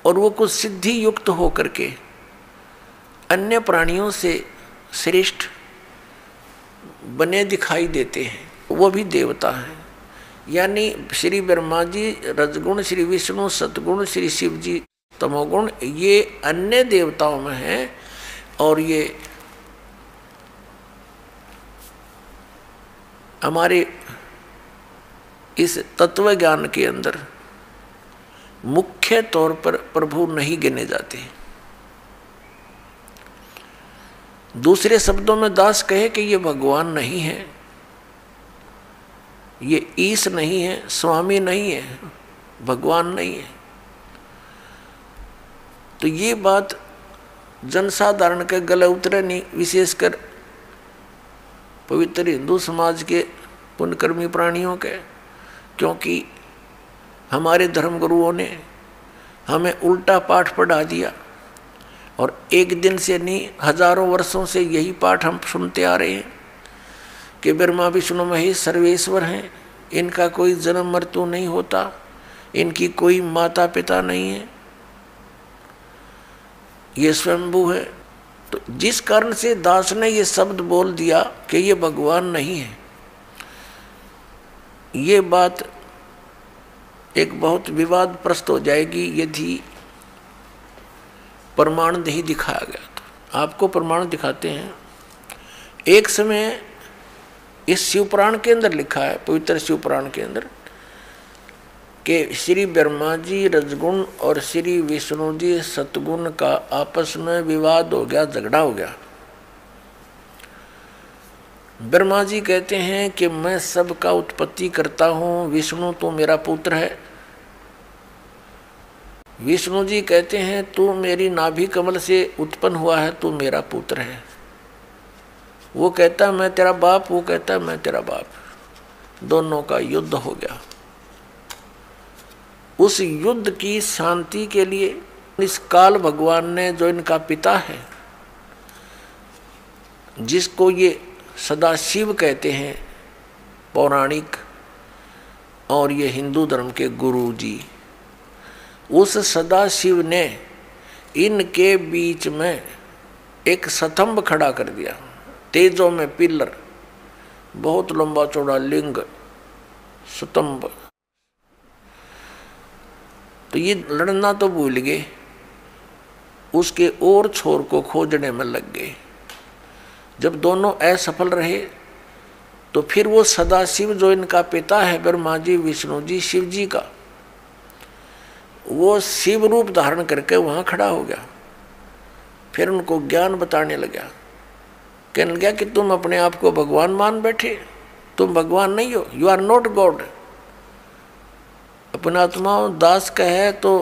और वो कुछ सिद्धि युक्त हो करके अन्य प्राणियों से श्रेष्ठ बने दिखाई देते हैं, वो भी देवता हैं। यानी श्री ब्रह्मा जी, रजगुण श्री विष्णु, सतगुण श्री शिव जी, तमोगुण ये अन्य देवताओं में हैं, और ये हमारे इस तत्व ज्ञान के अंदर मुख्य तौर पर प्रभु नहीं गिने जाते। दूसरे शब्दों में दास कहे कि ये भगवान नहीं है, ये ईश नहीं है, स्वामी नहीं है, भगवान नहीं है। तो ये बात जनसाधारण के गले उतरे नहीं, विशेषकर पवित्र हिंदू समाज के पुण्यकर्मी प्राणियों के, क्योंकि हमारे धर्मगुरुओं ने हमें उल्टा पाठ पढ़ा दिया, और एक दिन से नहीं हजारों वर्षों से यही पाठ हम सुनते आ रहे हैं कि ब्रह्मा विष्णु महेश सर्वेश्वर हैं, इनका कोई जन्म मृत्यु नहीं होता, इनकी कोई माता पिता नहीं है, ये स्वयंभू है। तो जिस कारण से दास ने ये शब्द बोल दिया कि ये भगवान नहीं है, ये बात एक बहुत विवादप्रस्त हो जाएगी यदि प्रमाण नहीं दिखाया गया। तो आपको प्रमाण दिखाते हैं। एक समय इस शिवपुराण के अंदर लिखा है, पवित्र शिवपुराण के अंदर, कि श्री ब्रह्मा जी रजगुण और श्री विष्णु जी सतगुण का आपस में विवाद हो गया, झगड़ा हो गया। ब्रह्मा जी कहते हैं कि मैं सबका उत्पत्ति करता हूँ, विष्णु तो मेरा पुत्र है। विष्णु जी कहते हैं तू मेरी नाभि कमल से उत्पन्न हुआ है, तू मेरा पुत्र है। वो कहता है मैं तेरा बाप, वो कहता है मैं तेरा बाप। दोनों का युद्ध हो गया। उस युद्ध की शांति के लिए इस काल भगवान ने, जो इनका पिता है, जिसको ये सदाशिव कहते हैं पौराणिक, और ये हिंदू धर्म के गुरु जी, उस सदाशिव ने इनके बीच में एक स्तंभ खड़ा कर दिया, तेजों में पिलर, बहुत लंबा चौड़ा लिंग स्तंभ। तो ये लड़ना तो भूल गए, उसके और छोर को खोजने में लग गए। जब दोनों असफल रहे तो फिर वो सदाशिव, जो इनका पिता है ब्रह्मा जी, विष्णु जी, शिव जी का, वो शिव रूप धारण करके वहां खड़ा हो गया। फिर उनको ज्ञान बताने लगा, कहने लगा कि तुम अपने आप को भगवान मान बैठे, तुम भगवान नहीं हो, यू आर नॉट गॉड। अपना आत्मा दास का है तो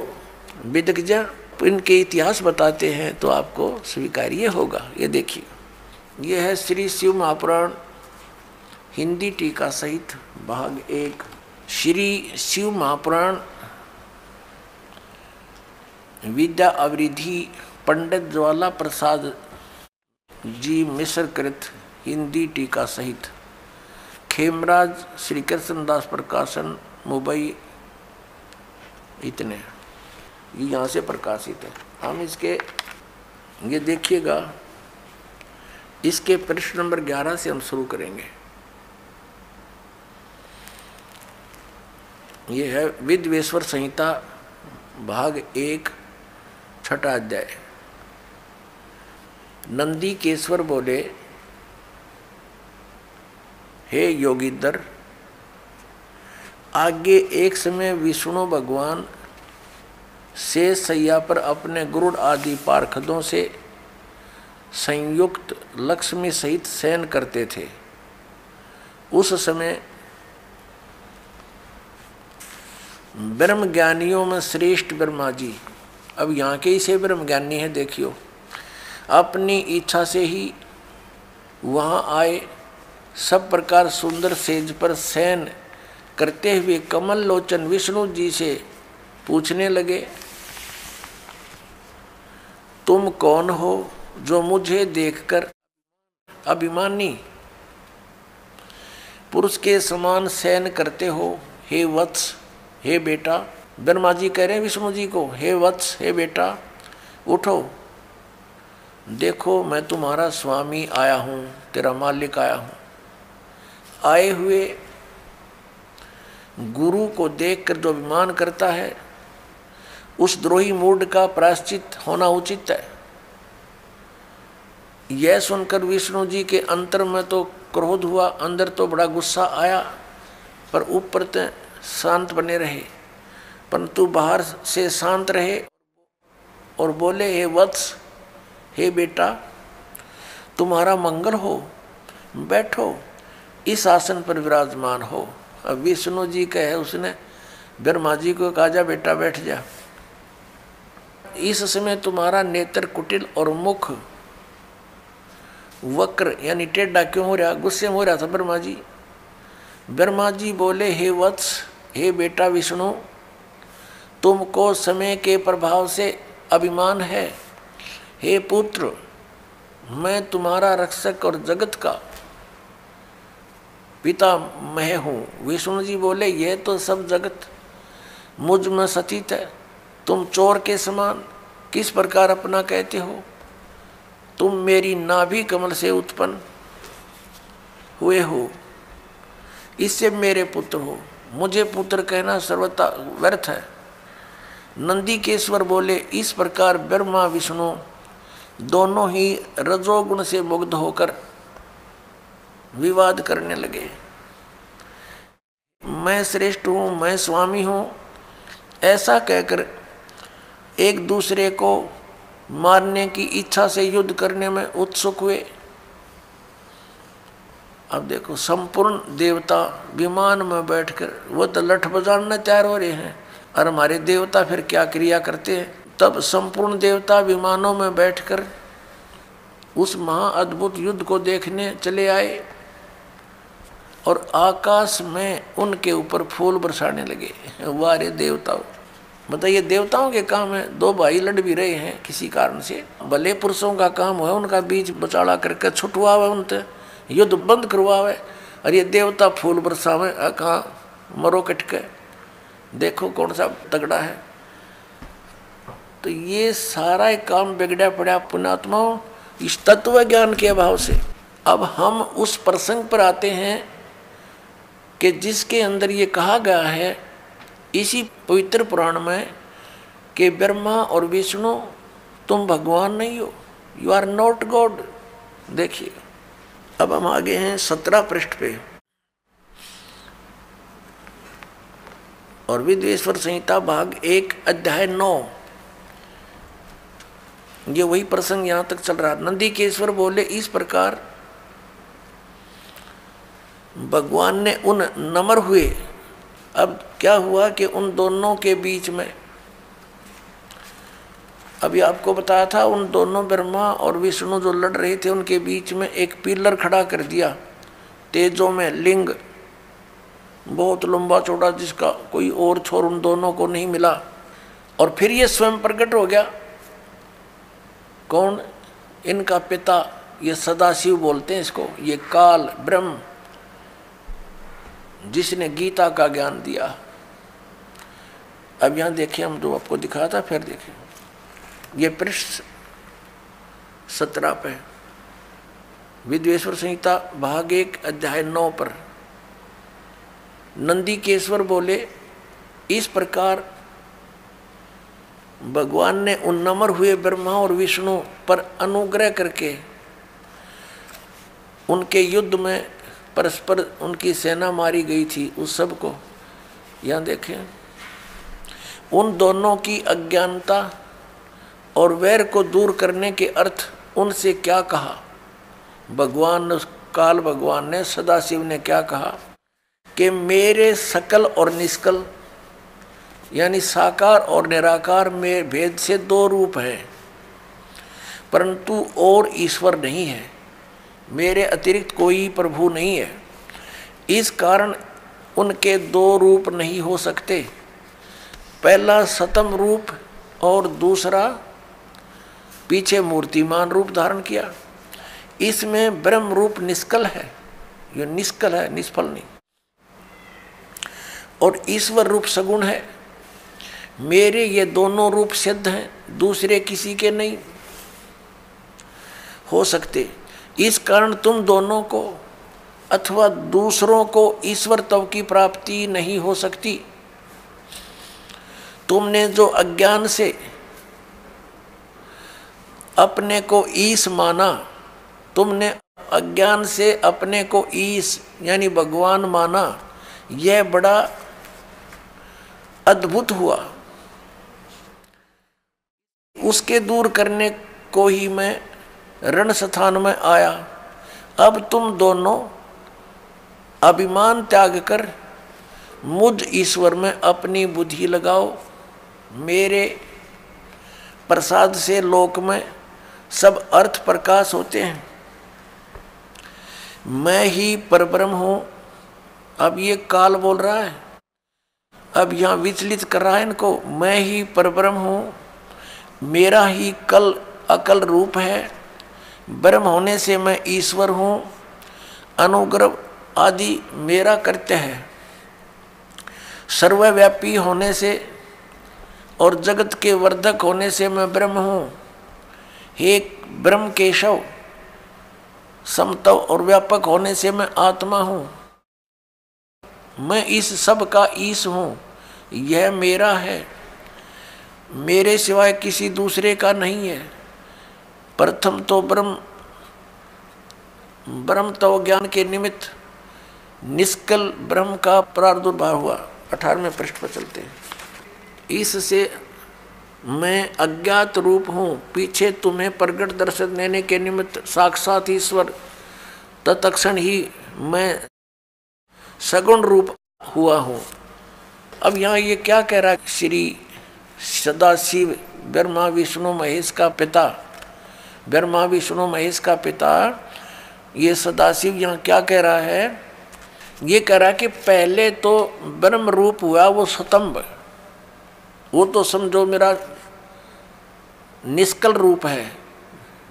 विदक जा, इनके इतिहास बताते हैं तो आपको स्वीकार्य होगा। ये देखिए, ये है श्री शिव महापुराण हिंदी टीका सहित भाग 1। श्री शिव महापुराण विद्या अवरिधि पंडित ज्वाला प्रसाद जी मिश्र कृत हिंदी टीका सहित, खेमराज श्री कृष्णदास प्रकाशन, मुंबई इतने ये यहाँ से प्रकाशित है। हम इसके ये देखिएगा, इसके पृष्ठ नंबर 11 से हम शुरू करेंगे। ये है विद्वेश्वर संहिता भाग 1 छठा अध्याय। नंदी केश्वर बोले, हे योगीधर, आगे एक समय विष्णु भगवान शेष शैया पर अपने गरुड़ आदि पार्षदों से संयुक्त लक्ष्मी सहित शयन करते थे। उस समय ब्रह्म ज्ञानियों में श्रेष्ठ ब्रह्मा जी, अब यहाँ के ही से ब्रह्म ज्ञानी है, देखियो, अपनी इच्छा से ही वहाँ आए। सब प्रकार सुंदर सेज पर शयन करते हुए कमल लोचन विष्णु जी से पूछने लगे, तुम कौन हो जो मुझे देखकर अभिमानी पुरुष के समान शयन करते हो? हे वत्स, हे बेटा। ब्रह्मा जी कह रहे हैं विष्णु जी को, हे वत्स, हे बेटा, उठो, देखो मैं तुम्हारा स्वामी आया हूँ, तेरा मालिक आया हूँ। आए हुए गुरु को देखकर जो अभिमान करता है, उस द्रोही मूढ़ का प्रायश्चित होना उचित है। यह सुनकर विष्णु जी के अंतर में तो क्रोध हुआ, अंदर तो बड़ा गुस्सा आया, पर ऊपर तो शांत बने रहे, परंतु बाहर से शांत रहे और बोले, हे वत्स, हे बेटा, तुम्हारा मंगल हो, बैठो, इस आसन पर विराजमान हो। अब विष्णु जी कहे, उसने ब्रह्मा जी को कहा, जा बेटा बैठ जा। इस समय तुम्हारा नेत्र कुटिल और मुख वक्र यानी टेढ़ा क्यों हो रहा? गुस्से में हो रहा था ब्रह्मा जी। ब्रह्मा जी बोले, हे वत्स, हे बेटा विष्णु, तुमको समय के प्रभाव से अभिमान है। हे पुत्र, मैं तुम्हारा रक्षक और जगत का पिता मैं हूँ। विष्णु जी बोले, यह तो सब जगत मुझ में सतीत है, तुम चोर के समान किस प्रकार अपना कहते हो? तुम मेरी नाभि कमल से उत्पन्न हुए हो, इससे मेरे पुत्र हो, मुझे पुत्र कहना सर्वथा व्यर्थ है। नंदी केश्वर बोले, इस प्रकार ब्रह्मा विष्णु दोनों ही रजोगुण से मुग्ध होकर विवाद करने लगे। मैं श्रेष्ठ हूँ, मैं स्वामी हूँ, ऐसा कहकर एक दूसरे को मारने की इच्छा से युद्ध करने में उत्सुक हुए। अब देखो, संपूर्ण देवता विमान में बैठकर वो तो लठ बजाने तैयार हो रहे हैं, और हमारे देवता फिर क्या क्रिया करते हैं। तब संपूर्ण देवता विमानों में बैठकर उस महाअद्भुत युद्ध को देखने चले आए और आकाश में उनके ऊपर फूल बरसाने लगे। वारे देवताओं, बताइए, देवताओं के काम है, दो भाई लड़ भी रहे हैं किसी कारण से, भले पुरुषों का काम है उनका बीच बचाड़ा करके छुटवावे, उनसे युद्ध बंद करवावे, और ये देवता फूल बरसावे। कहाँ मरो कटके, देखो कौन सा तगड़ा है। तो ये सारा काम बिगड़ा पड़ा पुण्यात्माओं इस तत्व ज्ञान के अभाव से। अब हम उस प्रसंग पर आते हैं कि जिसके अंदर ये कहा गया है इसी पवित्र पुराण में कि ब्रह्मा और विष्णु तुम भगवान नहीं हो, यू आर नॉट गॉड। देखिए, अब हम आगे हैं 17 पृष्ठ पे, और विद्वेश्वर संहिता भाग 1 अध्याय 9, ये वही प्रसंग यहां तक चल रहा। नंदी केश्वर बोले, इस प्रकार भगवान ने उन नम्र हुए। अब क्या हुआ कि उन दोनों के बीच में, अभी आपको बताया था, उन दोनों ब्रह्मा और विष्णु जो लड़ रहे थे उनके बीच में एक पिलर खड़ा कर दिया तेजों में, लिंग बहुत लंबा चौड़ा, जिसका कोई और छोर उन दोनों को नहीं मिला। और फिर ये स्वयं प्रकट हो गया। कौन? इनका पिता, ये सदाशिव बोलते हैं इसको, ये काल ब्रह्म, जिसने गीता का ज्ञान दिया। अब यहाँ देखिए, हम जो आपको दिखाया था फिर देखिए, ये पृष्ठ 17 पे विद्वेश्वर संहिता भाग 1 अध्याय 9 पर नंदीकेश्वर बोले, इस प्रकार भगवान ने उन नम्र हुए ब्रह्मा और विष्णु पर अनुग्रह करके उनके युद्ध में परस्पर उनकी सेना मारी गई थी उस सब को, यहाँ देखें, उन दोनों की अज्ञानता और वैर को दूर करने के अर्थ उनसे क्या कहा। काल भगवान ने, सदाशिव ने क्या कहा कि मेरे सकल और निष्कल यानी साकार और निराकार में भेद से 2 रूप हैं, परंतु और ईश्वर नहीं है, मेरे अतिरिक्त कोई प्रभु नहीं है। इस कारण उनके 2 रूप नहीं हो सकते, पहला सतम रूप और दूसरा पीछे मूर्तिमान रूप धारण किया। इसमें ब्रह्म रूप निष्कल है, ये निष्कल है, निष्फल नहीं, और ईश्वर रूप सगुण है। मेरे ये दोनों रूप सिद्ध हैं, दूसरे किसी के नहीं हो सकते। इस कारण तुम दोनों को अथवा दूसरों को ईश्वर तव की प्राप्ति नहीं हो सकती। तुमने जो अज्ञान से अपने को ईश माना, तुमने अज्ञान से अपने को ईश यानी भगवान माना, यह बड़ा अद्भुत हुआ। उसके दूर करने को ही मैं रण स्थान में आया। अब तुम दोनों अभिमान त्याग कर मुझ ईश्वर में अपनी बुद्धि लगाओ। मेरे प्रसाद से लोक में सब अर्थ प्रकाश होते हैं। मैं ही परब्रह्म हूँ। अब ये काल बोल रहा है, अब यहाँ विचलित कर रहा है इनको। मैं ही परब्रह्म हूँ, मेरा ही कल अकल रूप है। ब्रह्म होने से मैं ईश्वर हूँ। अनुग्रह आदि मेरा कृत्य है। सर्वव्यापी होने से और जगत के वर्धक होने से मैं ब्रह्म हूँ। हे ब्रह्म केशव, समतव और व्यापक होने से मैं आत्मा हूँ। मैं इस सब का ईश हूँ। यह मेरा है, मेरे सिवाय किसी दूसरे का नहीं है। प्रथम तो ब्रह्म तो ज्ञान के निमित्त निष्कल ब्रह्म का प्रादुर्भाव हुआ। 18वें पृष्ठ पर चलते हैं। इससे मैं अज्ञात रूप हूँ, पीछे तुम्हें प्रगट दर्शन देने के निमित्त साक्षात ईश्वर तत्क्षण ही मैं सगुण रूप हुआ हूँ। अब यहाँ ये क्या कह रहा है? श्री सदाशिव ब्रह्मा विष्णु महेश का पिता, ब्रह्मा विष्णु महेश का पिता ये सदाशिव यहाँ क्या कह रहा है? ये कह रहा है कि पहले तो ब्रह्म रूप हुआ वो स्तंभ, वो तो समझो मेरा निष्कल रूप है,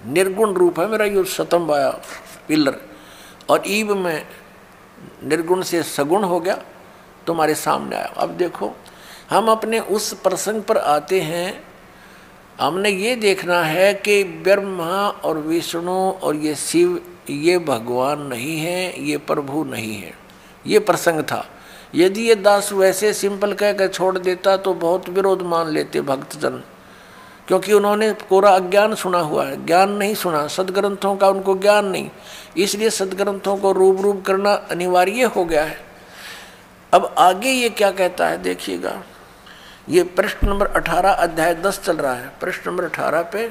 निर्गुण रूप है मेरा, ये स्तंभ आया पिलर, और ईब में निर्गुण से सगुण हो गया, तुम्हारे सामने आया। अब देखो, हम अपने उस प्रसंग पर आते हैं। हमने ये देखना है कि ब्रह्मा और विष्णु और ये शिव ये भगवान नहीं है, ये प्रभु नहीं है। ये प्रसंग था। यदि ये दास वैसे सिंपल कह कर छोड़ देता तो बहुत विरोध मान लेते भक्तजन, क्योंकि उन्होंने पूरा अज्ञान सुना हुआ है, ज्ञान नहीं सुना, सदग्रंथों का उनको ज्ञान नहीं, इसलिए सदग्रंथों को रूप करना अनिवार्य हो गया है। अब आगे ये क्या कहता है देखिएगा। ये पृष्ठ नंबर 18 अध्याय 10 चल रहा है, पृष्ठ नंबर 18 पे,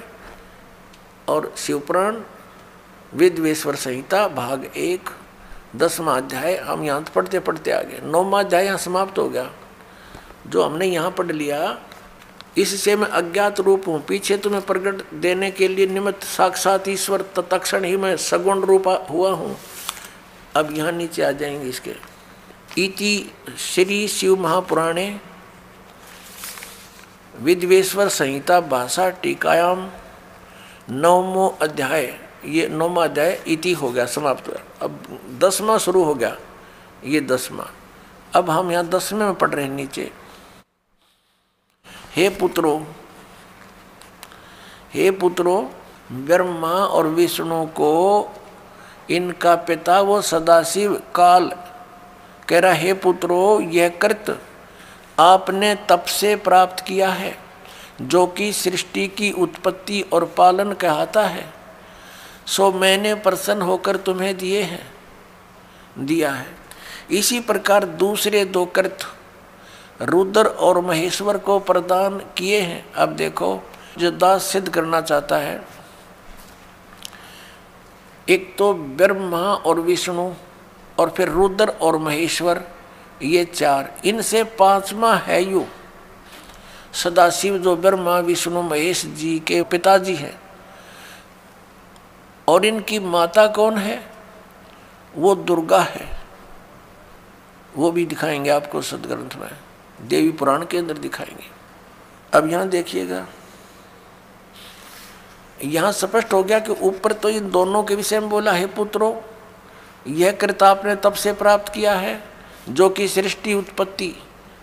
और शिवपुराण विद्वेश्वर संहिता भाग 1 10वां अध्याय। हम यहाँ पढ़ते पढ़ते आ गए। 9वां अध्याय यहाँ समाप्त हो गया। जो हमने यहाँ पढ़ लिया, इससे मैं अज्ञात रूप हूँ, पीछे तुम्हें प्रकट देने के लिए निमित्त साक्षात ईश्वर तत्क्षण ही मैं सगुण रूप हुआ हूँ। अब यहाँ नीचे आ जाएंगे इसके। इति श्री शिव महापुराणे विद्वेश्वर संहिता भाषा टीकायाम 9वां अध्याय, ये 9वां अध्याय इति हो गया, समाप्त हुआ। अब 10वां शुरू हो गया, ये 10वां। अब हम यहाँ 10वें में पढ़ रहे हैं नीचे। हे पुत्रों, ब्रह्मा और विष्णु को इनका पिता वो सदाशिव काल कह रहा, हे पुत्रों, यह कृत आपने तप से प्राप्त किया है, जो कि सृष्टि की उत्पत्ति और पालन कहलाता है, सो मैंने प्रसन्न होकर तुम्हें दिया है। इसी प्रकार दूसरे दो कृत रुद्र और महेश्वर को प्रदान किए हैं। अब देखो, जो दास सिद्ध करना चाहता है, एक तो ब्रह्मा और विष्णु और फिर रुद्र और महेश्वर, ये चार, इनसे पांचवा है यू सदाशिव, जो ब्रह्मा विष्णु महेश जी के पिताजी हैं। और इनकी माता कौन है? वो दुर्गा है। वो भी दिखाएंगे आपको सदग्रंथ में, देवी पुराण के अंदर दिखाएंगे। अब यहाँ देखिएगा, यहाँ स्पष्ट हो गया कि ऊपर तो इन दोनों के विषय में बोला, हे पुत्रों, यह कृत आपने तब से प्राप्त किया है, जो कि सृष्टि उत्पत्ति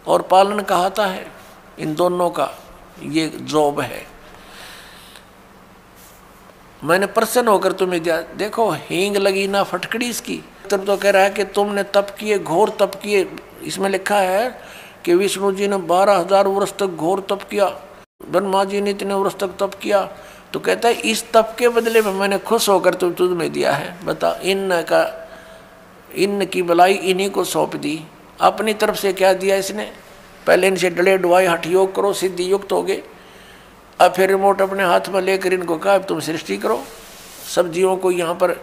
और पालन कहलाता है। इन दोनों का ये जॉब है। मैंने प्रसन्न होकर तुम्हें दिया। देखो, हींग लगी ना फटकड़ी इसकी। तब तो कह रहा है कि तुमने तप किए, घोर तप किए। इसमें लिखा है कि विष्णु जी ने 12,000 वर्ष तक घोर तप किया, ब्रह्मा जी ने इतने वर्ष तक तप किया। तो कहता है इस तप के बदले में मैंने खुश होकर तुम्हें दिया है। बता, इन की भलाई इन्हीं को सौंप दी। अपनी तरफ से क्या दिया इसने? पहले इनसे डले डुआई हठ योग करो, सिद्धि युक्त हो गए। अब फिर रिमोट अपने हाथ में लेकर इनको कहा तुम सृष्टि करो। सब जीवों को यहाँ पर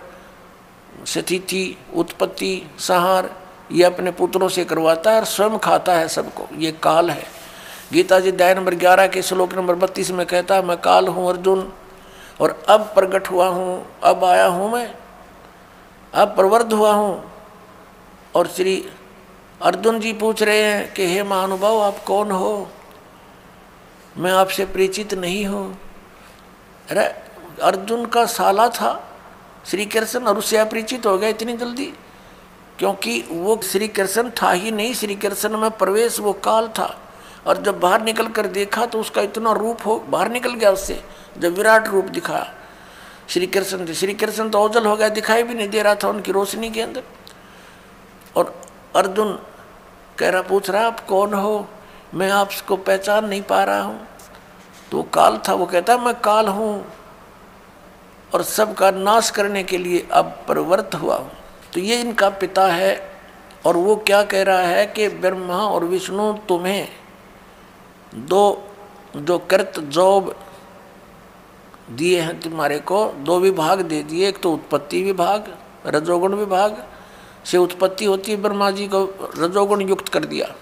स्थिति उत्पत्ति संहार ये अपने पुत्रों से करवाता है और स्वयं खाता है सबको। ये काल है। गीता जी अध्याय नंबर 11 के श्लोक नंबर 32 में कहता है, मैं काल हूँ अर्जुन, और अब प्रकट हुआ हूँ, अब आया हूँ मैं, अब प्रवृद्ध हुआ हूँ। और श्री अर्जुन जी पूछ रहे हैं कि हे महानुभाव, आप कौन हो? मैं आपसे परिचित नहीं हूँ। अरे अर्जुन का साला था श्री कृष्ण, और उससे अपरिचित हो गया इतनी जल्दी? क्योंकि वो श्री कृष्ण था ही नहीं। श्री कृष्ण में प्रवेश वो काल था, और जब बाहर निकल कर देखा तो उसका इतना रूप हो बाहर निकल गया उससे, जब विराट रूप दिखाया श्री कृष्ण थे। श्री कृष्ण तो ओझल हो गया, दिखाई भी नहीं दे रहा था उनकी रोशनी के अंदर। और अर्जुन कह रहा, पूछ रहा आप कौन हो? मैं आपको पहचान नहीं पा रहा हूँ। तो काल था। वो कहता मैं काल हूँ और सबका नाश करने के लिए अब प्रवृत्त हुआ हूँ। तो ये इनका पिता है। और वो क्या कह रहा है कि ब्रह्मा और विष्णु तुम्हें दो जो कृत जॉब दिए हैं, तुम्हारे को दो विभाग दे दिए। एक तो उत्पत्ति विभाग, रजोगुण विभाग से उत्पत्ति होती है, ब्रह्मा जी को रजोगुण युक्त कर दिया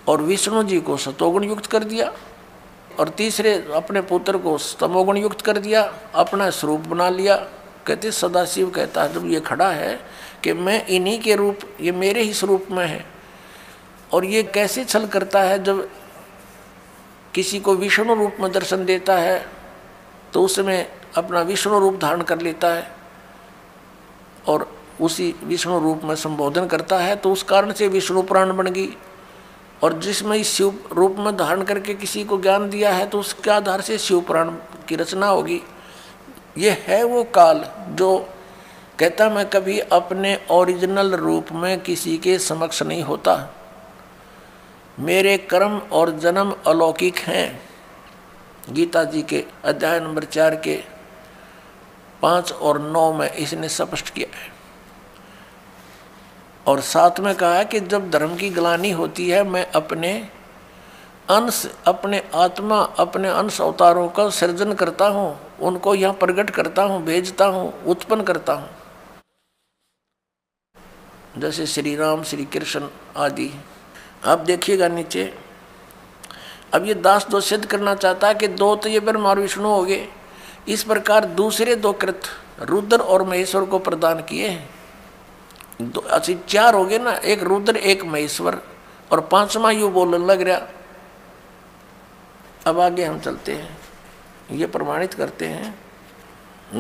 और विष्णु जी को सतोगुण युक्त कर दिया, और तीसरे अपने पुत्र को तमोगुण युक्त कर दिया, अपना स्वरूप बना लिया। कहते सदाशिव कहता है जब ये खड़ा है कि मैं इन्हीं के रूप, ये मेरे ही स्वरूप में है। और ये कैसे छल करता है, जब किसी को विष्णु रूप में दर्शन देता है तो उसमें अपना विष्णु रूप धारण कर लेता है और उसी विष्णु रूप में संबोधन करता है। तो उस कारण से विष्णु पुराण बन गई। और जिसमें इस शिव रूप में धारण करके किसी को ज्ञान दिया है तो उसके आधार से शिव पुराण की रचना होगी। ये है वो काल जो कहता मैं कभी अपने ओरिजिनल रूप में किसी के समक्ष नहीं होता, मेरे कर्म और जन्म अलौकिक हैं। गीता जी के अध्याय नंबर 4 के 5 और 9 में इसने स्पष्ट किया है। और साथ में कहा है कि जब धर्म की ग्लानि होती है, मैं अपने अंश, अपने आत्मा, अपने अंश अवतारों का सृजन करता हूँ, उनको यहाँ प्रकट करता हूँ, भेजता हूँ, उत्पन्न करता हूँ। जैसे श्री राम, श्री कृष्ण आदि। अब देखिएगा नीचे, अब ये दास दो सिद्ध करना चाहता है कि दो तो ये ब्रह्मा और विष्णु हो गए, इस प्रकार दूसरे दो कृत रुद्र और महेश्वर को प्रदान किए हैं। अच्छा 4 हो गए ना, एक रुद्र एक महेश्वर, और 5वां यू बोलने लग रहा। अब आगे हम चलते हैं, ये प्रमाणित करते हैं।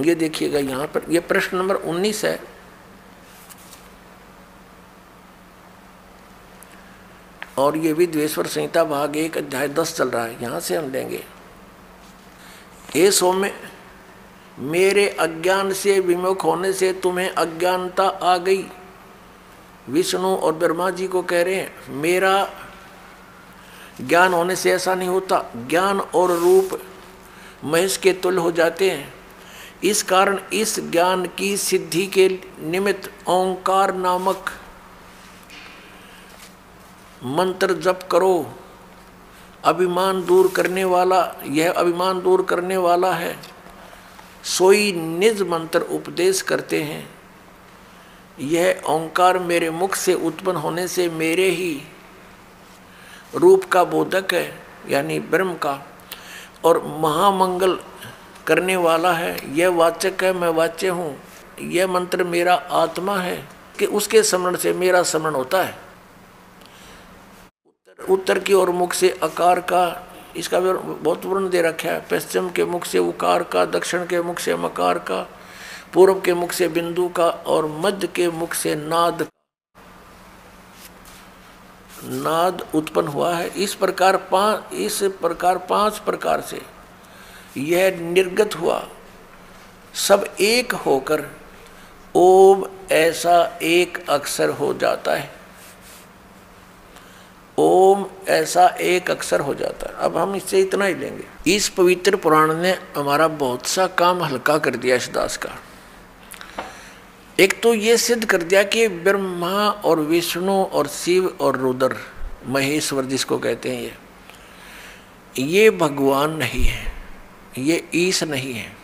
ये देखिएगा यहाँ पर, ये प्रश्न नंबर 19 है। और ये विद्वेश्वर संहिता भाग 1 अध्याय 10 चल रहा है, यहाँ से हम लेंगे। हे सौम्य, मेरे अज्ञान से विमुख होने से तुम्हें अज्ञानता आ गई। विष्णु और ब्रह्मा जी को कह रहे हैं मेरा ज्ञान होने से ऐसा नहीं होता। ज्ञान और रूप महेश के तुल्य हो जाते हैं। इस कारण इस ज्ञान की सिद्धि के निमित्त ओंकार नामक मंत्र जप करो। अभिमान दूर करने वाला, यह अभिमान दूर करने वाला है। सोई निज मंत्र उपदेश करते हैं। यह ओंकार मेरे मुख से उत्पन्न होने से मेरे ही रूप का बोधक है, यानी ब्रह्म का, और महामंगल करने वाला है। यह वाचक है, मैं वाच्य हूँ। यह मंत्र मेरा आत्मा है कि उसके स्मरण से मेरा स्मरण होता है। उत्तर की ओर मुख से आकार का, इसका भी बहुत वर्णन दे रखा है। पश्चिम के मुख से उकार का, दक्षिण के मुख से मकार का, पूर्व के मुख से बिंदु का और मध्य के मुख से नाद उत्पन्न हुआ है। इस प्रकार पांच प्रकार से यह निर्गत हुआ। सब एक होकर ओम ऐसा एक अक्षर हो जाता है। ओम ऐसा एक अक्षर हो जाता है। अब हम इससे इतना ही लेंगे। इस पवित्र पुराण ने हमारा बहुत सा काम हल्का कर दिया इस दास का। एक तो ये सिद्ध कर दिया कि ब्रह्मा और विष्णु और शिव और रुद्र, महेश्वर जिसको कहते हैं, ये भगवान नहीं है, ये ईश नहीं है।